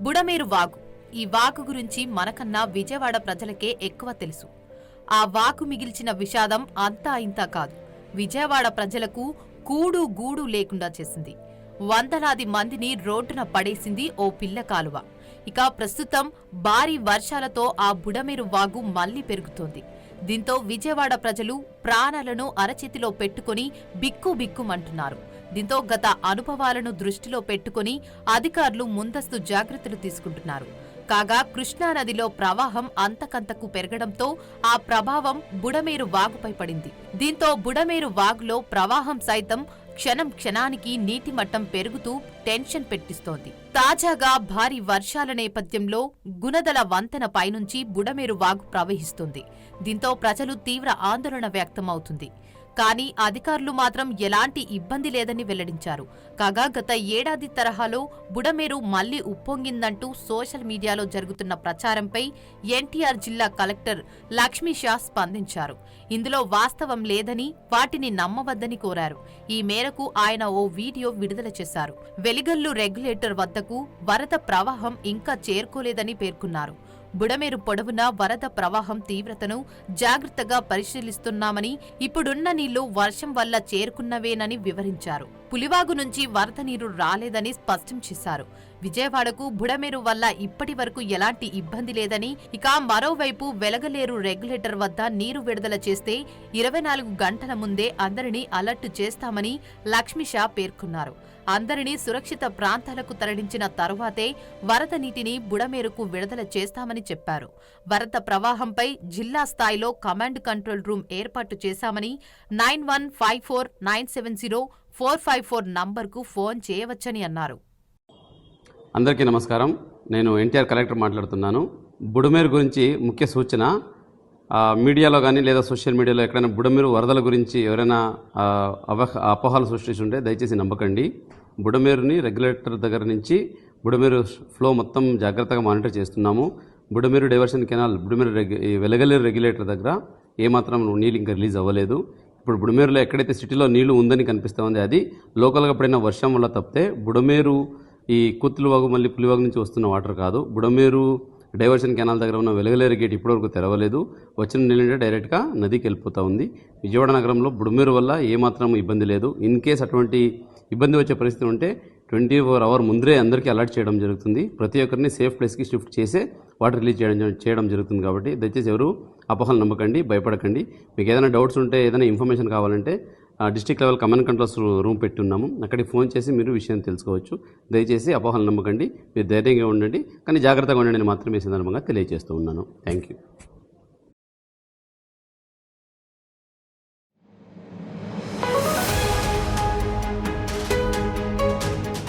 బుడమేరు వాగు. ఈ వాగు గురించి మనకన్నా విజయవాడ ప్రజలకే ఎక్కువ తెలుసు. ఆ వాగు మిగిల్చిన విషాదం అంతా ఇంతా కాదు. విజయవాడ ప్రజలకు కూడు గూడు లేకుండా చేసింది. వందలాది మందిని రోడ్డున పడేసింది ఓ పిల్ల కాలువ. ఇక ప్రస్తుతం భారీ వర్షాలతో ఆ బుడమేరు వాగు మళ్లీ పెరుగుతోంది. దీంతో విజయవాడ ప్రజలు ప్రాణాలను అరచేతిలో పెట్టుకుని బిక్కుబిక్కుమంటున్నారు. దీంతో గత అనుభవాలను దృష్టిలో పెట్టుకుని అధికారులు ముందస్తు జాగ్రత్తలు తీసుకుంటున్నారు. కాగా కృష్ణానదిలో ప్రవాహం అంతకంతకు పెరగడంతో ఆ ప్రభావం బుడమేరు వాగుపై పడింది. దీంతో బుడమేరు వాగులో ప్రవాహం సైతం క్షణం క్షణానికి నీటి మట్టం పెరుగుతూ టెన్షన్ పెట్టిస్తోంది. తాజాగా భారీ వర్షాల నేపథ్యంలో గుణదల వంతెన పైనుంచి బుడమేరు వాగు ప్రవహిస్తుంది. దీంతో ప్రజలు తీవ్ర ఆందోళన వ్యక్తమవుతుంది. కానీ అధికారులు మాత్రం ఎలాంటి ఇబ్బంది లేదని వెల్లడించారు. కాగా గత ఏడాది తరహాలో బుడమేరు మళ్లీ ఉప్పొంగిందంటూ సోషల్ మీడియాలో జరుగుతున్న ప్రచారంపై ఎన్టీఆర్ జిల్లా కలెక్టర్ లక్ష్మీషా స్పందించారు. ఇందులో వాస్తవం లేదని, వాటిని నమ్మవద్దని కోరారు. ఈ మేరకు ఆయన ఓ వీడియో విడుదల చేశారు. వెలిగల్లు రెగ్యులేటర్ వద్దకు వరద ప్రవాహం ఇంకా చేరుకోలేదని పేర్కొన్నారు. బుడమేరు పొడవునా వరద ప్రవాహం తీవ్రతను జాగ్రత్తగా పరిశీలిస్తున్నామని, ఇప్పుడున్న నీళ్లు వర్షం వల్ల చేరుకున్నవేనని వివరించారు. పులివాగు నుంచి వరద నీరు రాలేదని స్పష్టం చేశారు. విజయవాడకు బుడమేరు వల్ల ఇప్పటి వరకు ఎలాంటి ఇబ్బంది లేదని, ఇక మరోవైపు వెలగలేరు రెగ్యులేటర్ వద్ద నీరు విడుదల చేస్తే 24 గంటల ముందే అందరినీ అలర్ట్ చేస్తామని లక్ష్మీషా పేర్కొన్నారు. అందరినీ సురక్షిత ప్రాంతాలకు తరలించిన తరువాతే వరద నీటిని బుడమేరుకు విడుదల చేస్తామని చెప్పారు. వరద ప్రవాహంపై జిల్లా స్థాయిలో కమాండ్ కంట్రోల్ రూమ్ ఏర్పాటు చేశామని 9154970454 నంబర్కు ఫోన్ చేయవచ్చని అన్నారు. అందరికీ నమస్కారం. నేను ఎన్టీఆర్ కలెక్టర్ మాట్లాడుతున్నాను. బుడమేరు గురించి ముఖ్య సూచన, మీడియాలో కానీ లేదా సోషల్ మీడియాలో ఎక్కడైనా బుడమేరు వరదల గురించి ఎవరైనా అపోహలు సృష్టిస్తుంటే దయచేసి నమ్మకండి. బుడమేరుని రెగ్యులేటర్ దగ్గర నుంచి బుడమేరు ఫ్లో మొత్తం జాగ్రత్తగా మానిటర్ చేస్తున్నాము. Budameru diversion canal Velagaleru regulator దగ్గర ఏమాత్రం నీళ్ళు ఇంకా రిలీజ్ అవ్వలేదు. ఇప్పుడు బుడమేరులో ఎక్కడైతే సిటీలో నీళ్లు ఉందని కనిపిస్తూ ఉంది, అది లోకల్గా పడిన వర్షం వల్ల తప్పితే బుడమేరు ఈ కుత్తులవాగు మళ్ళీ పులివాగు నుంచి వస్తున్న వాటర్ కాదు. బుడమేరు డైవర్షన్ కెనాల్ దగ్గర ఉన్న వెలగలేరు గేట్ ఇప్పటివరకు తెరవలేదు. వచ్చిన నీళ్ళంటే డైరెక్ట్గా నదికి వెళ్ళిపోతూ ఉంది. విజయవాడ నగరంలో బుడమేరు వల్ల ఏమాత్రం ఇబ్బంది లేదు. ఇన్ కేస్ అటువంటి ఇబ్బంది వచ్చే పరిస్థితి ఉంటే 24 hours ముందరే అందరికీ అలర్ట్ చేయడం జరుగుతుంది. ప్రతి ఒక్కరిని సేఫ్ ప్లేస్కి షిఫ్ట్ చేసే వాటర్ రిలీజ్ చేయడం జరుగుతుంది. కాబట్టి దయచేసి ఎవరు అపోహలు నమ్మకండి, భయపడకండి. మీకు ఏదైనా డౌట్స్ ఉంటే, ఏదైనా ఇన్ఫర్మేషన్ కావాలంటే district level command controls room పెట్టున్నాము. అక్కడికి ఫోన్ చేసి మీరు విషయం తెలుసుకోవచ్చు. దయచేసి అపోహలు నమ్మకండి, మీరు ధైర్యంగా ఉండండి, కానీ జాగ్రత్తగా ఉండండి అని మాత్రమే సందర్భంగా తెలియజేస్తూ ఉన్నాను. Thank you.